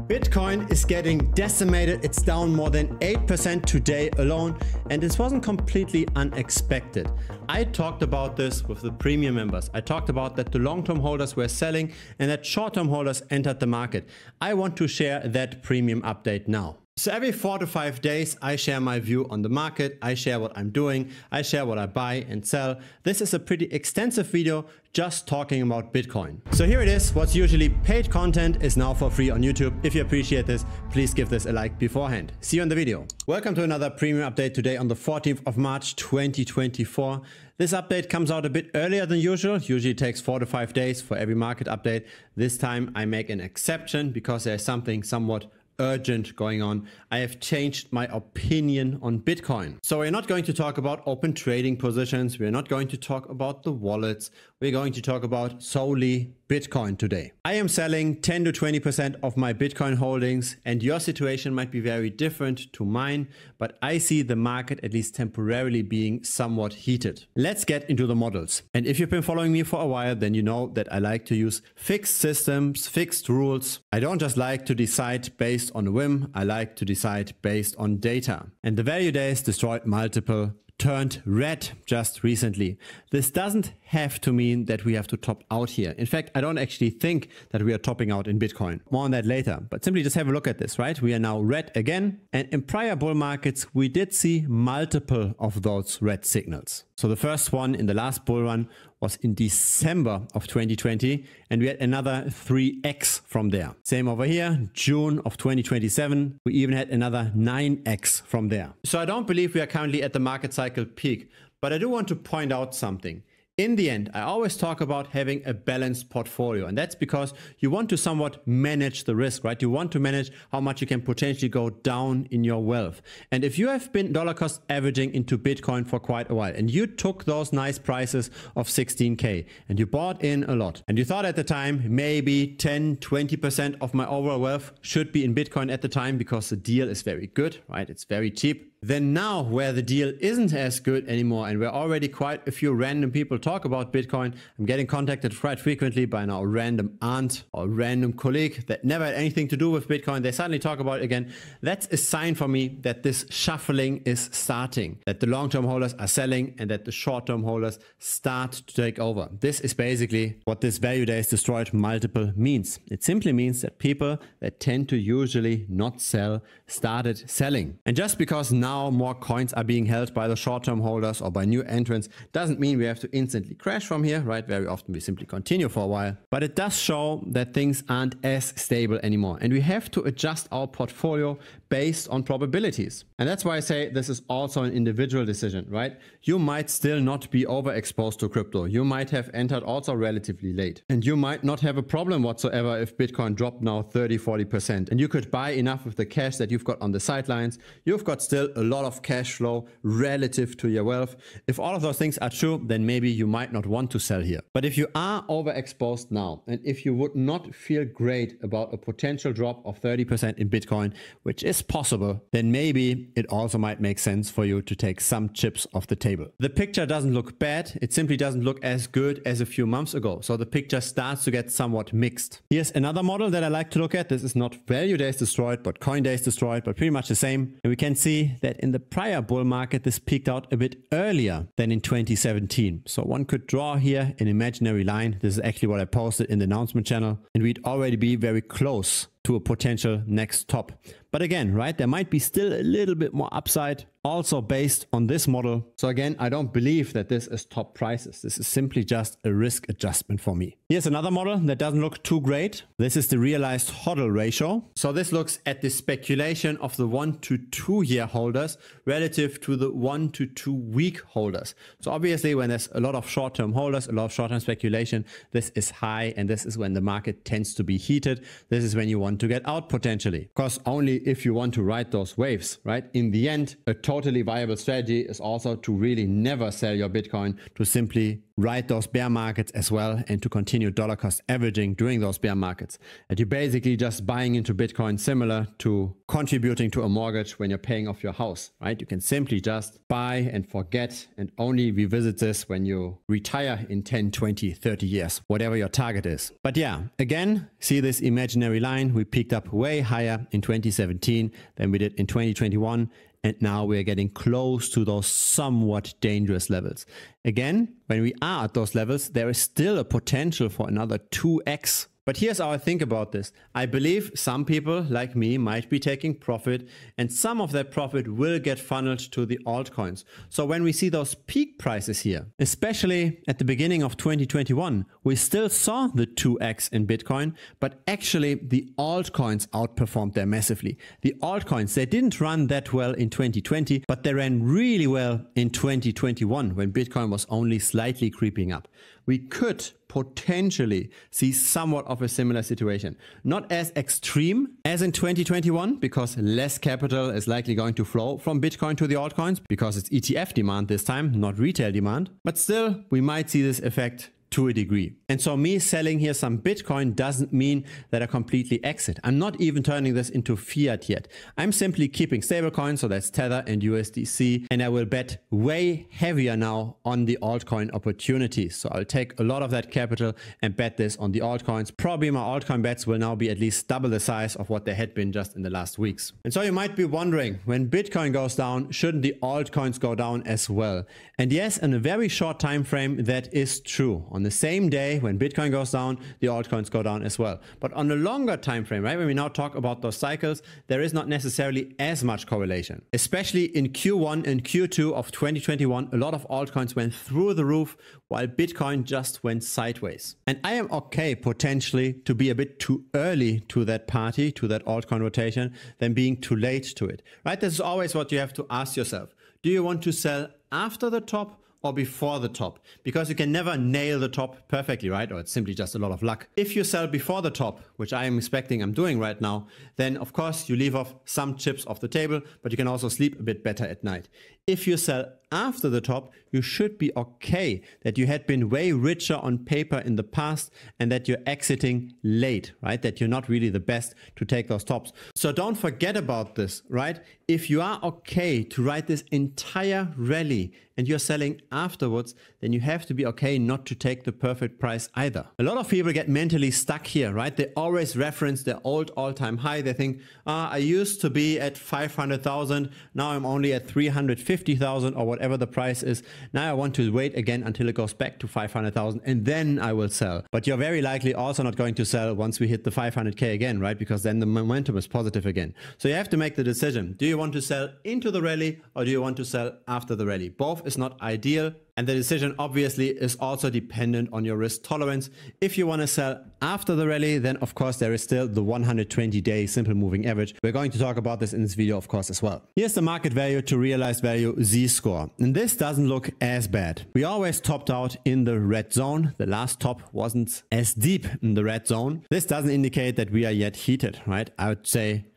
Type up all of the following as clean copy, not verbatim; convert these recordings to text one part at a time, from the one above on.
Bitcoin is getting decimated. It's down more than 8% today alone, and this wasn't completely unexpected. I talked about this with the premium members. I talked about that the long-term holders were selling and that short-term holders entered the market. I want to share that premium update now. So every 4 to 5 days, I share my view on the market. I share what I'm doing. I share what I buy and sell. This is a pretty extensive video just talking about Bitcoin. So here it is. What's usually paid content is now for free on YouTube. If you appreciate this, please give this a like beforehand. See you in the video. Welcome to another premium update today on the 14th of March 2024. This update comes out a bit earlier than usual. Usually it takes 4 to 5 days for every market update. This time I make an exception because there's something somewhat urgent going on. I have changed my opinion on Bitcoin. So we're not going to talk about open trading positions. We're not going to talk about the wallets. We're going to talk about solely Bitcoin today. I am selling 10 to 20% of my Bitcoin holdings, and your situation might be very different to mine, but I see the market at least temporarily being somewhat heated. Let's get into the models. And if you've been following me for a while, then you know that I like to use fixed systems, fixed rules. I don't just like to decide based on a whim. I like to decide based on data. And the value days destroyed multiple, turned red just recently. This doesn't have to mean that we have to top out here. In fact, I don't actually think that we are topping out in Bitcoin. More on that later, but simply just have a look at this, right? We are now red again. And in prior bull markets, we did see multiple of those red signals. So the first one in the last bull run was in December of 2020, and we had another 3x from there. Same over here, June of 2027, we even had another 9x from there. So I don't believe we are currently at the market cycle peak, but I do want to point out something. In the end, I always talk about having a balanced portfolio, and that's because you want to somewhat manage the risk, right? You want to manage how much you can potentially go down in your wealth. And if you have been dollar cost averaging into Bitcoin for quite a while, and you took those nice prices of 16K and you bought in a lot, and you thought at the time maybe 10, 20% of my overall wealth should be in Bitcoin at the time because the deal is very good, right? It's very cheap. Then now where the deal isn't as good anymore, and where already quite a few random people talk about Bitcoin, I'm getting contacted quite frequently by now a random aunt or random colleague that never had anything to do with Bitcoin. They suddenly talk about it again. That's a sign for me that this shuffling is starting, that the long-term holders are selling and that the short-term holders start to take over. This is basically what this value days destroyed multiple means. It simply means that people that tend to usually not sell started selling. And just because now more coins are being held by the short-term holders or by new entrants doesn't mean we have to instantly crash from here, right? Very often we simply continue for a while, but it does show that things aren't as stable anymore, and we have to adjust our portfolio based on probabilities. And that's why I say this is also an individual decision, right? You might still not be overexposed to crypto. You might have entered also relatively late, and you might not have a problem whatsoever if Bitcoin dropped now 30-40%, and you could buy enough of the cash that you've got on the sidelines. You've got still a lot of cash flow relative to your wealth. If all of those things are true, then maybe you might not want to sell here. But if you are overexposed now, and if you would not feel great about a potential drop of 30% in Bitcoin, which is possible, then maybe it also might make sense for you to take some chips off the table. The picture doesn't look bad. It simply doesn't look as good as a few months ago. So the picture starts to get somewhat mixed. Here's another model that I like to look at. This is not value days destroyed, but coin days destroyed, but pretty much the same. And we can see that in the prior bull market, this peaked out a bit earlier than in 2017. So one could draw here an imaginary line. This is actually what I posted in the announcement channel, and we'd already be very close to a potential next top. But again, right, there might be still a little bit more upside also based on this model. So again, I don't believe that this is top prices. This is simply just a risk adjustment for me. Here's another model that doesn't look too great. This is the realized HODL ratio. So this looks at the speculation of the 1 to 2 year holders relative to the 1 to 2 week holders. So obviously when there's a lot of short-term holders, a lot of short-term speculation, this is high, and this is when the market tends to be heated. This is when you want to get out potentially. Of course, only if you want to ride those waves, right? In the end, a totally viable strategy is also to really never sell your Bitcoin, to simply ride those bear markets as well and to continue dollar cost averaging during those bear markets. And you're basically just buying into Bitcoin similar to contributing to a mortgage when you're paying off your house, right? You can simply just buy and forget and only revisit this when you retire in 10, 20, 30 years, whatever your target is. But yeah, again, see this imaginary line. We peaked up way higher in 2017 than we did in 2021. And now we're getting close to those somewhat dangerous levels. Again, when we are at those levels, there is still a potential for another 2x. But here's how I think about this. I believe some people like me might be taking profit, and some of that profit will get funneled to the altcoins. So when we see those peak prices here, especially at the beginning of 2021, we still saw the 2x in Bitcoin, but actually the altcoins outperformed there massively. The altcoins, they didn't run that well in 2020, but they ran really well in 2021 when Bitcoin was only slightly creeping up. We could potentially see somewhat of a similar situation. Not as extreme as in 2021, because less capital is likely going to flow from Bitcoin to the altcoins, because it's ETF demand this time, not retail demand. But still, we might see this effect to a degree. And so me selling here some Bitcoin doesn't mean that I completely exit. I'm not even turning this into fiat yet. I'm simply keeping stablecoins, so that's Tether and USDC, and I will bet way heavier now on the altcoin opportunities. So I'll take a lot of that capital and bet this on the altcoins. Probably my altcoin bets will now be at least double the size of what they had been just in the last weeks. And so you might be wondering, when Bitcoin goes down, shouldn't the altcoins go down as well? And yes, in a very short time frame, that is true. On the same day when Bitcoin goes down, the altcoins go down as well. But on a longer time frame, right, when we now talk about those cycles, there is not necessarily as much correlation. Especially in Q1 and Q2 of 2021, a lot of altcoins went through the roof while Bitcoin just went sideways. And I am okay potentially to be a bit too early to that party, to that altcoin rotation, than being too late to it, right? This is always what you have to ask yourself. Do you want to sell after the top or before the top? Because you can never nail the top perfectly, right? Or it's simply just a lot of luck. If you sell before the top, which I am expecting I'm doing right now, then of course you leave off some chips off the table, but you can also sleep a bit better at night. If you sell after the top, you should be okay that you had been way richer on paper in the past and that you're exiting late, right? That you're not really the best to take those tops. So don't forget about this, right? If you are okay to ride this entire rally and you're selling afterwards, then you have to be okay not to take the perfect price either. A lot of people get mentally stuck here, right? They always reference their old all-time high. They think, I used to be at 500,000. Now I'm only at 350,000 or whatever the price is. Now I want to wait again until it goes back to 500,000 and then I will sell. But you're very likely also not going to sell once we hit the 500K again, right? Because then the momentum is positive again. So you have to make the decision. Do you want to sell into the rally or do you want to sell after the rally? Both is not ideal. And the decision obviously is also dependent on your risk tolerance. If you want to sell after the rally, then of course there is still the 120-day simple moving average. We're going to talk about this in this video, of course, as well. Here's the market value to realized value Z-score. And this doesn't look as bad. We always topped out in the red zone. The last top wasn't as deep in the red zone. This doesn't indicate that we are yet heated, right? I would say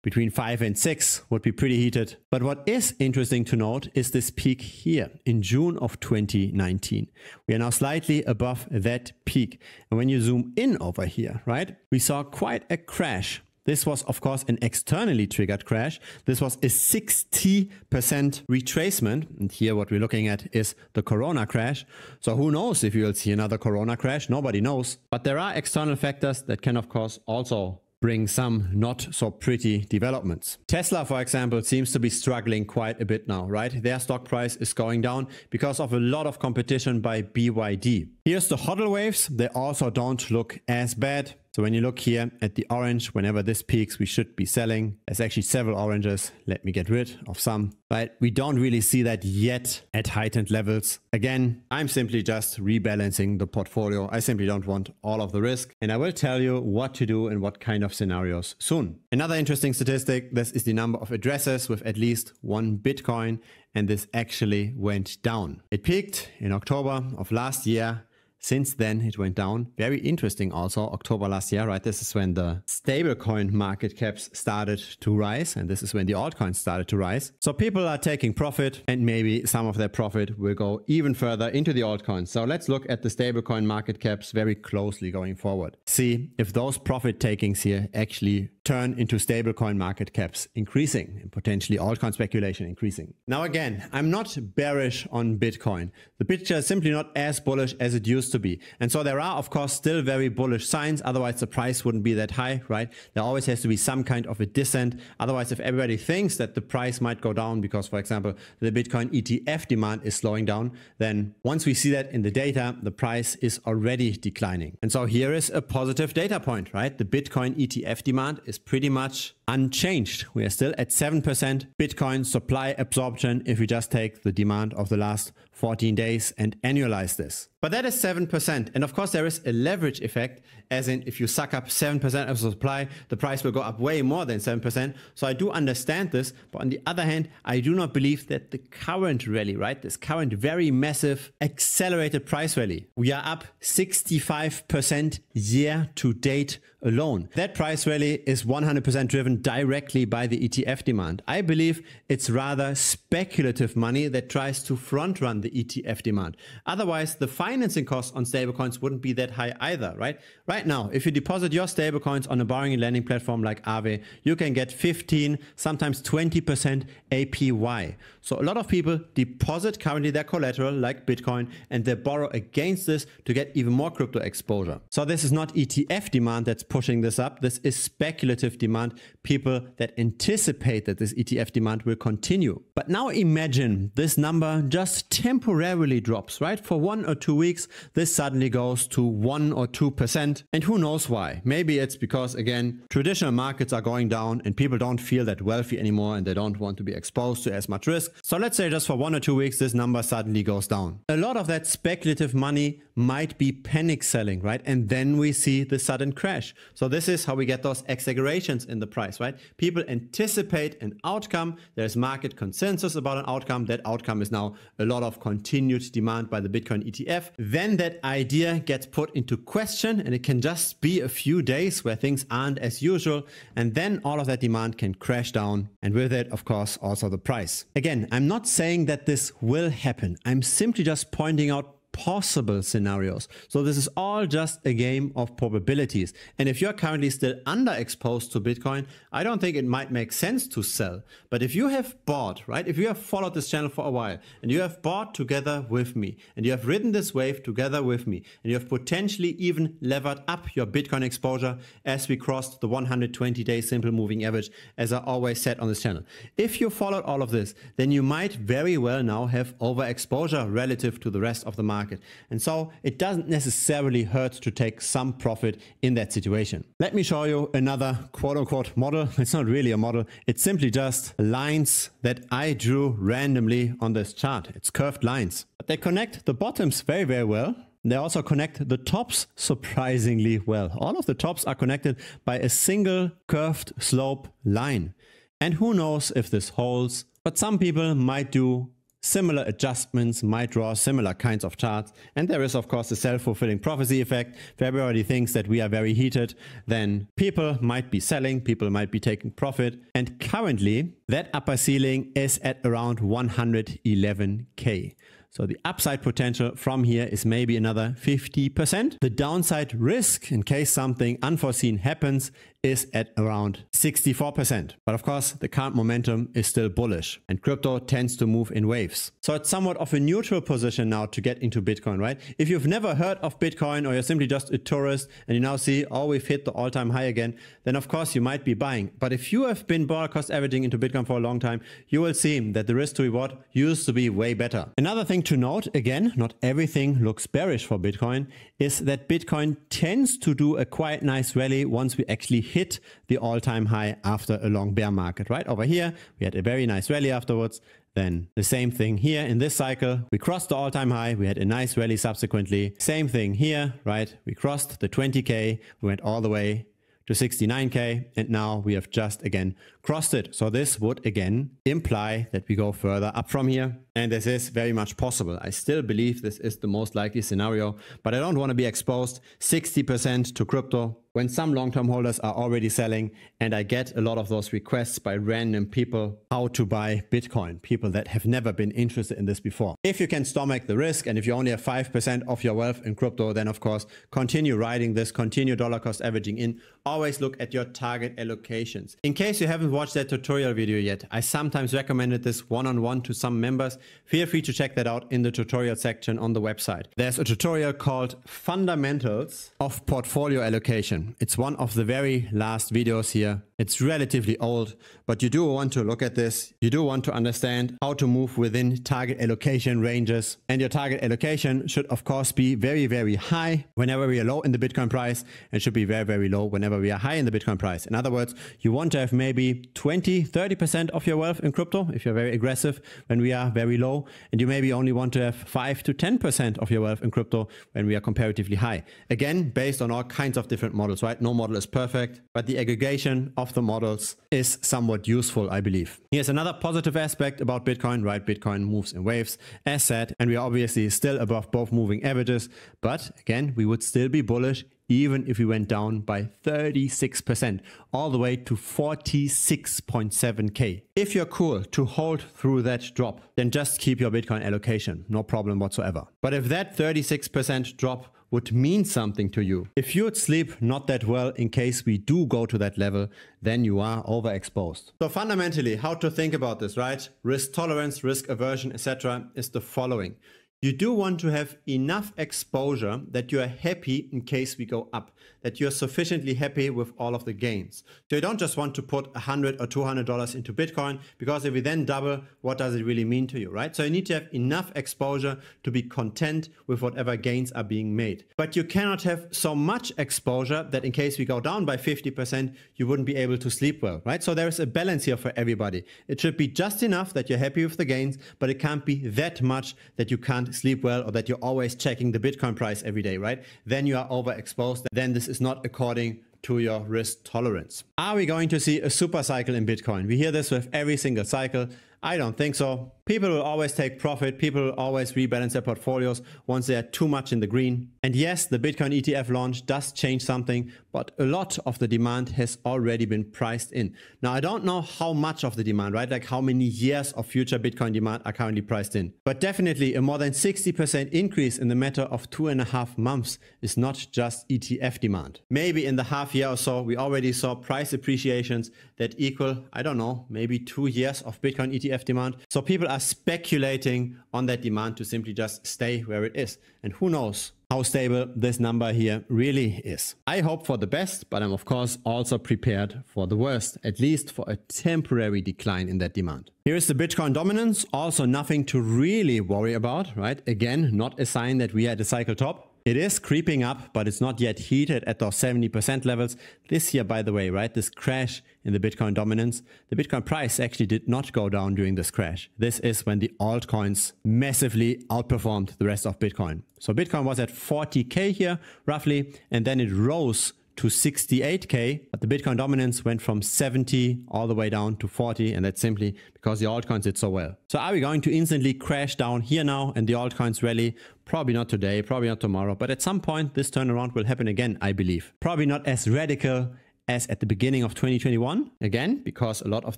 between 5 and 6 would be pretty heated. But what is interesting to note is this peak here in June of 2019. We are now slightly above that peak. And when you zoom in over here, right, we saw quite a crash. This was, of course, an externally triggered crash. This was a 60% retracement. And here what we're looking at is the Corona crash. So who knows if you'll see another Corona crash? Nobody knows. But there are external factors that can, of course, also bring some not so pretty developments. Tesla, for example, seems to be struggling quite a bit now, right? Their stock price is going down because of a lot of competition by BYD. Here's the HODL waves. They also don't look as bad. So when you look here at the orange, whenever this peaks, we should be selling. There's actually several oranges. Let me get rid of some. But we don't really see that yet at heightened levels. Again, I'm simply just rebalancing the portfolio. I simply don't want all of the risk. And I will tell you what to do in what kind of scenarios soon. Another interesting statistic, this is the number of addresses with at least one Bitcoin. And this actually went down. It peaked in October of last year. Since then, it went down. Very interesting also, October last year, right? This is when the stablecoin market caps started to rise. And this is when the altcoins started to rise. So people are taking profit and maybe some of their profit will go even further into the altcoins. So let's look at the stablecoin market caps very closely going forward. See if those profit takings here actually turn into stablecoin market caps increasing and potentially altcoin speculation increasing. Now again, I'm not bearish on Bitcoin. The picture is simply not as bullish as it used to be. And so there are, of course, still very bullish signs. Otherwise, the price wouldn't be that high, right? There always has to be some kind of a descent. Otherwise, if everybody thinks that the price might go down because, for example, the Bitcoin ETF demand is slowing down, then once we see that in the data, the price is already declining. And so here is a positive data point, right? The Bitcoin ETF demand is pretty much unchanged. We are still at 7% Bitcoin supply absorption if we just take the demand of the last 14 days and annualize this. But that is 7%. And of course, there is a leverage effect, as in if you suck up 7% of the supply, the price will go up way more than 7%. So I do understand this. But on the other hand, I do not believe that the current rally, right, this current very massive accelerated price rally, we are up 65% year to date alone. That price rally is 100% driven directly by the ETF demand. I believe it's rather speculative money that tries to front run the ETF demand. Otherwise, the financing costs on stablecoins wouldn't be that high either, right? Right now, if you deposit your stablecoins on a borrowing and lending platform like Aave, you can get 15, sometimes 20% APY. So a lot of people deposit currently their collateral like Bitcoin and they borrow against this to get even more crypto exposure. So this is not ETF demand that's pushing this up. This is speculative demand, people that anticipate that this ETF demand will continue. But now imagine this number just temporarily drops, right? For 1 or 2 weeks, this suddenly goes to 1 or 2%. And who knows why? Maybe it's because, again, traditional markets are going down and people don't feel that wealthy anymore and they don't want to be exposed to as much risk. So let's say just for 1 or 2 weeks, this number suddenly goes down. A lot of that speculative money might be panic selling, right? And then we see the sudden crash. So this is how we get those exaggerations in the price, right? People anticipate an outcome. There's market consensus about an outcome. That outcome is now a lot of continued demand by the Bitcoin ETF. Then that idea gets put into question and it can just be a few days where things aren't as usual. And then all of that demand can crash down. And with it, of course, also the price. Again, I'm not saying that this will happen. I'm simply just pointing out possible scenarios. So this is all just a game of probabilities. And if you're currently still underexposed to Bitcoin, I don't think it might make sense to sell. But if you have bought, right, if you have followed this channel for a while and you have bought together with me and you have ridden this wave together with me and you have potentially even levered up your Bitcoin exposure as we crossed the 120-day simple moving average, as I always said on this channel. If you followed all of this, then you might very well now have overexposure relative to the rest of the market. And so it doesn't necessarily hurt to take some profit in that situation. Let me show you another quote-unquote model. It's not really a model. It's simply just lines that I drew randomly on this chart. It's curved lines, but they connect the bottoms very, very well. They also connect the tops surprisingly well. All of the tops are connected by a single curved slope line. And who knows if this holds, but some people might do similar adjustments, might draw similar kinds of charts. And there is, of course, the self-fulfilling prophecy effect. If everybody thinks that we are very heated, then people might be selling, people might be taking profit. And currently, that upper ceiling is at around 111K. So the upside potential from here is maybe another 50%. The downside risk, in case something unforeseen happens, is at around 64%. But of course, the current momentum is still bullish and crypto tends to move in waves. So it's somewhat of a neutral position now to get into Bitcoin, right? If you've never heard of Bitcoin or you're simply just a tourist and you now see, oh, we've hit the all-time high again, then of course you might be buying. But if you have been dollar cost averaging into Bitcoin for a long time, you will see that the risk to reward used to be way better. Another thing to note, again, not everything looks bearish for Bitcoin, is that Bitcoin tends to do a quite nice rally once we actually hit the all-time high after a long bear market, right? Over here, we had a very nice rally afterwards. Then the same thing here in this cycle, we crossed the all-time high, we had a nice rally subsequently. Same thing here, right? We crossed the 20K, we went all the way to 69K, and now we have just again crossed it. So this would again imply that we go further up from here. And this is very much possible. I still believe this is the most likely scenario, but I don't want to be exposed 60% to crypto when some long-term holders are already selling, and I get a lot of those requests by random people how to buy Bitcoin, people that have never been interested in this before. If you can stomach the risk, and if you only have 5% of your wealth in crypto, then of course continue riding this, continue dollar cost averaging in. Always look at your target allocations. In case you haven't watched that tutorial video yet, I sometimes recommended this one-on-one to some members. Feel free to check that out in the tutorial section on the website. There's a tutorial called Fundamentals of Portfolio Allocation. It's one of the very last videos here. It's relatively old, but you do want to look at this. You do want to understand how to move within target allocation ranges. And your target allocation should of course be very, very high whenever we are low in the Bitcoin price, and should be very, very low whenever we are high in the Bitcoin price. In other words, you want to have maybe 20, 30% of your wealth in crypto if you're very aggressive when we are very low. And you maybe only want to have 5 to 10% of your wealth in crypto when we are comparatively high. Again, based on all kinds of different models, right? No model is perfect, but the aggregation of the models is somewhat useful, I believe. Here's another positive aspect about Bitcoin, right? Bitcoin moves in waves, as said, and we are obviously still above both moving averages. But again, we would still be bullish even if we went down by 36%, all the way to 46.7K. If you're cool to hold through that drop, then just keep your Bitcoin allocation, no problem whatsoever. But if that 36% drop would mean something to you, if you would sleep not that well in case we do go to that level, then you are overexposed. So fundamentally, how to think about this, right? Risk tolerance, risk aversion, etc. is the following. You do want to have enough exposure that you are happy in case we go up, that you're sufficiently happy with all of the gains. So you don't just want to put $100 or $200 into Bitcoin, because if we then double, what does it really mean to you, right? So you need to have enough exposure to be content with whatever gains are being made. But you cannot have so much exposure that in case we go down by 50%, you wouldn't be able to sleep well, right? So there is a balance here for everybody. It should be just enough that you're happy with the gains, but it can't be that much that you can't sleep well, or that you're always checking the Bitcoin price every day, right? Then you are overexposed. Then this is not according to your risk tolerance. Are we going to see a super cycle in Bitcoin? We hear this with every single cycle. I don't think so. People will always take profit. People will always rebalance their portfolios once they are too much in the green. And yes, the Bitcoin ETF launch does change something, but a lot of the demand has already been priced in. Now, I don't know how much of the demand, right? Like how many years of future Bitcoin demand are currently priced in. But definitely a more than 60% increase in the matter of 2.5 months is not just ETF demand. Maybe in the half year or so, we already saw price appreciations that equal, I don't know, maybe 2 years of Bitcoin ETF demand. So people are speculating on that demand to simply just stay where it is. And who knows how stable this number here really is. I hope for the best, but I'm of course also prepared for the worst, at least for a temporary decline in that demand. Here is the Bitcoin dominance, also nothing to really worry about, right? Again, not a sign that we are at a cycle top. It is creeping up, but it's not yet heated at those 70% levels. This year, by the way, right, this crash in the Bitcoin dominance, the Bitcoin price actually did not go down during this crash. This is when the altcoins massively outperformed the rest of Bitcoin. So Bitcoin was at 40K here, roughly, and then it rose to 68K, but the Bitcoin dominance went from 70 all the way down to 40, and that's simply because the altcoins did so well. So are we going to instantly crash down here now and the altcoins rally? Probably not today, probably not tomorrow, but at some point this turnaround will happen again, I believe. Probably not as radical as at the beginning of 2021, again, because a lot of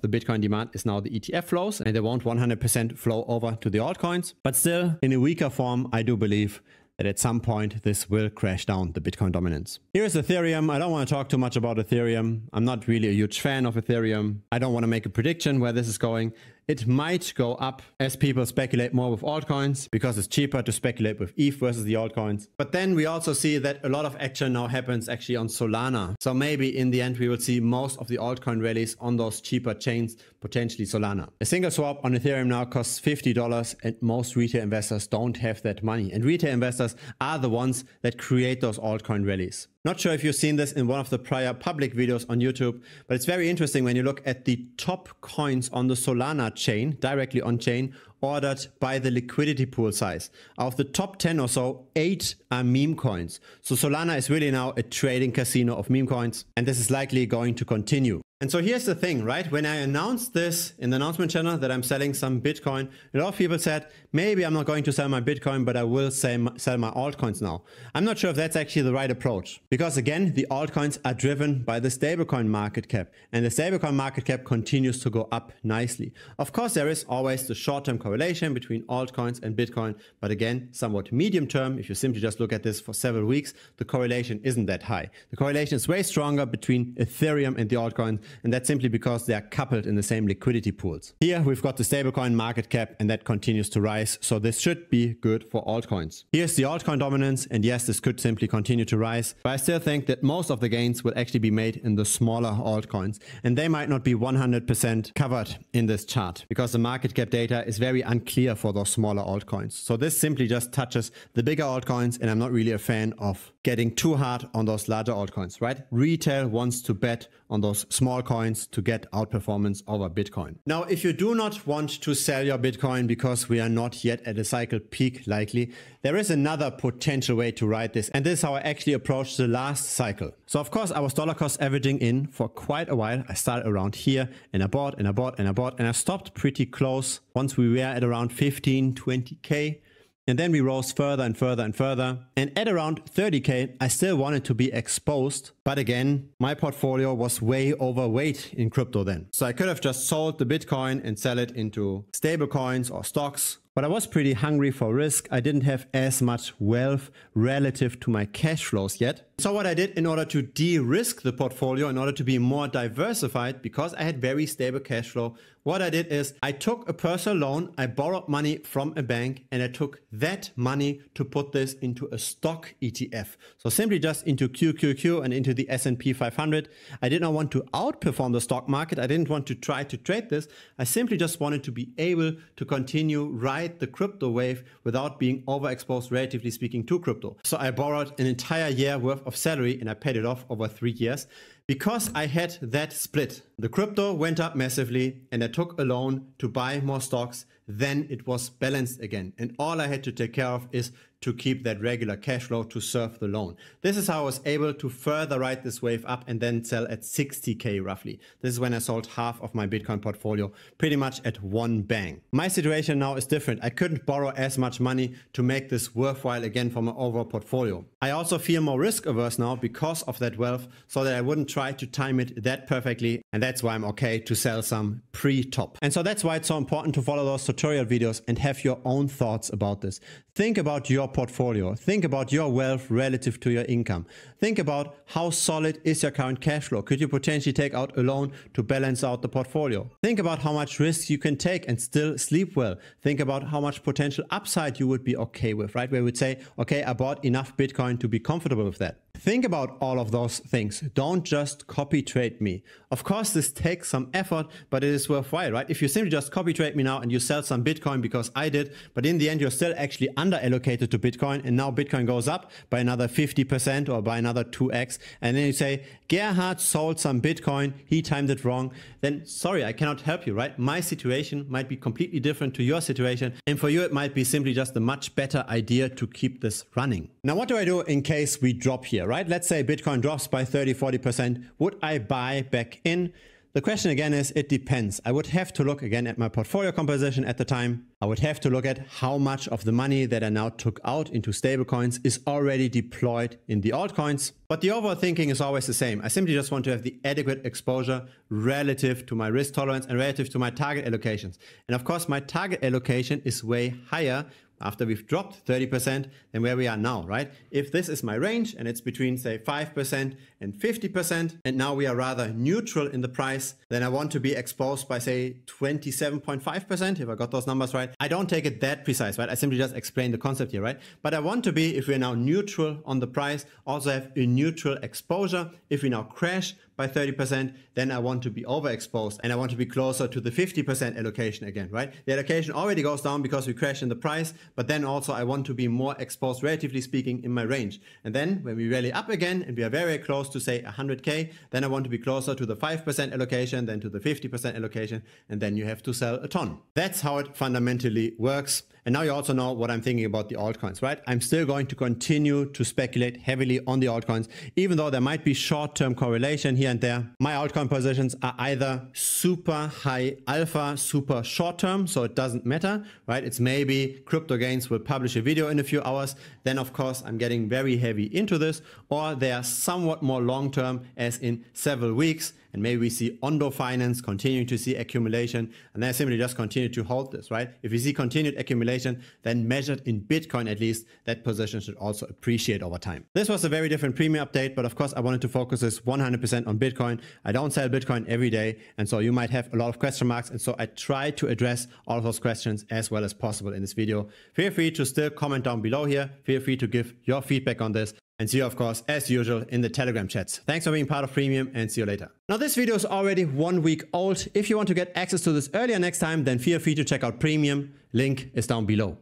the Bitcoin demand is now the ETF flows and they won't 100% flow over to the altcoins. But still, in a weaker form, I do believe that at some point this will crash down the Bitcoin dominance. Here's Ethereum. I don't want to talk too much about Ethereum. I'm not really a huge fan of Ethereum. I don't want to make a prediction where this is going. It might go up as people speculate more with altcoins because it's cheaper to speculate with ETH versus the altcoins. But then we also see that a lot of action now happens actually on Solana. So maybe in the end we will see most of the altcoin rallies on those cheaper chains, potentially Solana. A single swap on Ethereum now costs $50 and most retail investors don't have that money. And retail investors are the ones that create those altcoin rallies. Not sure if you've seen this in one of the prior public videos on YouTube, but it's very interesting when you look at the top coins on the Solana chain, directly on chain, ordered by the liquidity pool size. Of the top 10 or so, 8 are meme coins. So Solana is really now a trading casino of meme coins, and this is likely going to continue. And so here's the thing, right? When I announced this in the announcement channel that I'm selling some Bitcoin, a lot of people said, maybe I'm not going to sell my Bitcoin, but I will sell my altcoins now. I'm not sure if that's actually the right approach, because again, the altcoins are driven by the stablecoin market cap, and the stablecoin market cap continues to go up nicely. Of course, there is always the short-term correlation between altcoins and Bitcoin, but again, somewhat medium term, if you simply just look at this for several weeks, the correlation isn't that high. The correlation is way stronger between Ethereum and the altcoins, and that's simply because they are coupled in the same liquidity pools. Here we've got the stablecoin market cap, and that continues to rise, so this should be good for altcoins. Here's the altcoin dominance, and yes, this could simply continue to rise, but I still think that most of the gains will actually be made in the smaller altcoins, and they might not be 100% covered in this chart because the market cap data is very unclear for those smaller altcoins. So this simply just touches the bigger altcoins, and I'm not really a fan of getting too hard on those larger altcoins, right? Retail wants to bet on those small coins to get outperformance over Bitcoin. Now, if you do not want to sell your Bitcoin because we are not yet at a cycle peak likely, there is another potential way to ride this, and this is how I actually approached the last cycle. So of course I was dollar cost averaging in for quite a while. I started around here, and I bought and I bought and I bought, and I stopped pretty close once we were at around 15, 20K. And then we rose further and further and further. And at around 30K, I still wanted to be exposed. But again, my portfolio was way overweight in crypto then. So I could have just sold the Bitcoin and sell it into stable coins or stocks. But I was pretty hungry for risk. I didn't have as much wealth relative to my cash flows yet. So what I did in order to de-risk the portfolio, in order to be more diversified, because I had very stable cash flow, what I did is I took a personal loan, I borrowed money from a bank, and I took that money to put this into a stock ETF. So simply just into QQQ and into the S&P 500. I did not want to outperform the stock market. I didn't want to try to trade this. I simply just wanted to be able to continue ride the crypto wave without being overexposed, relatively speaking, to crypto. So I borrowed an entire year worth of salary and I paid it off over 3 years. Because I had that split, the crypto went up massively and I took a loan to buy more stocks, then it was balanced again. And all I had to take care of is to keep that regular cash flow to serve the loan. This is how I was able to further ride this wave up and then sell at 60K roughly. This is when I sold half of my Bitcoin portfolio pretty much at one bang. My situation now is different. I couldn't borrow as much money to make this worthwhile again for my overall portfolio. I also feel more risk averse now because of that wealth, so that I wouldn't try to time it that perfectly. And that's why I'm okay to sell some pre-top. And so that's why it's so important to follow those tutorial videos and have your own thoughts about this. Think about your portfolio. Think about your wealth relative to your income. Think about how solid is your current cash flow. Could you potentially take out a loan to balance out the portfolio? Think about how much risk you can take and still sleep well. Think about how much potential upside you would be okay with, right? Where we would say, okay, I bought enough Bitcoin to be comfortable with that. Think about all of those things. Don't just copy trade me. Of course, this takes some effort, but it is worthwhile, right? If you simply just copy trade me now and you sell some Bitcoin because I did, but in the end, you're still actually under allocated to Bitcoin, and now Bitcoin goes up by another 50% or by another 2x, and then you say, Gerhard sold some Bitcoin, he timed it wrong, then sorry, I cannot help you, right? My situation might be completely different to your situation, and for you, it might be simply just a much better idea to keep this running. Now, what do I do in case we drop here, right? Let's say Bitcoin drops by 30-40%. Would I buy back in? The question again is, it depends. I would have to look again at my portfolio composition at the time. I would have to look at how much of the money that I now took out into stablecoins is already deployed in the altcoins. But the overall thinking is always the same. I simply just want to have the adequate exposure relative to my risk tolerance and relative to my target allocations. And of course, my target allocation is way higher after we've dropped 30% than where we are now, right? If this is my range and it's between, say, 5% and 50%, and now we are rather neutral in the price, then I want to be exposed by, say, 27.5%, if I got those numbers right. I don't take it that precise, right? I simply just explain the concept here, right? But I want to be, if we're now neutral on the price, also have a neutral exposure. If we now crash by 30%, then I want to be overexposed and I want to be closer to the 50% allocation again, right? The allocation already goes down because we crash in the price, but then also I want to be more exposed, relatively speaking, in my range. And then when we rally up again and we are very close to, say, 100K, then I want to be closer to the 5% allocation than to the 50% allocation, and then you have to sell a ton. That's how it fundamentally works. And now you also know what I'm thinking about the altcoins, right? I'm still going to continue to speculate heavily on the altcoins, even though there might be short-term correlation here and there. My altcoin positions are either super high alpha, super short-term, so it doesn't matter, right? It's maybe Crypto Gains will publish a video in a few hours. Then of course, I'm getting very heavy into this, or they are somewhat more long-term, as in several weeks. And maybe we see Ondo Finance continuing to see accumulation, and then simply just continue to hold this, right? If we see continued accumulation, then measured in Bitcoin at least, that position should also appreciate over time. This was a very different premium update, but of course I wanted to focus this 100% on Bitcoin. I don't sell Bitcoin every day, and so you might have a lot of question marks, and so I try to address all of those questions as well as possible in this video. Feel free to still comment down below here. Feel free to give your feedback on this. And see you, of course, as usual, in the Telegram chats. Thanks for being part of Premium, and see you later. Now, this video is already 1 week old. If you want to get access to this earlier next time, then feel free to check out Premium. Link is down below.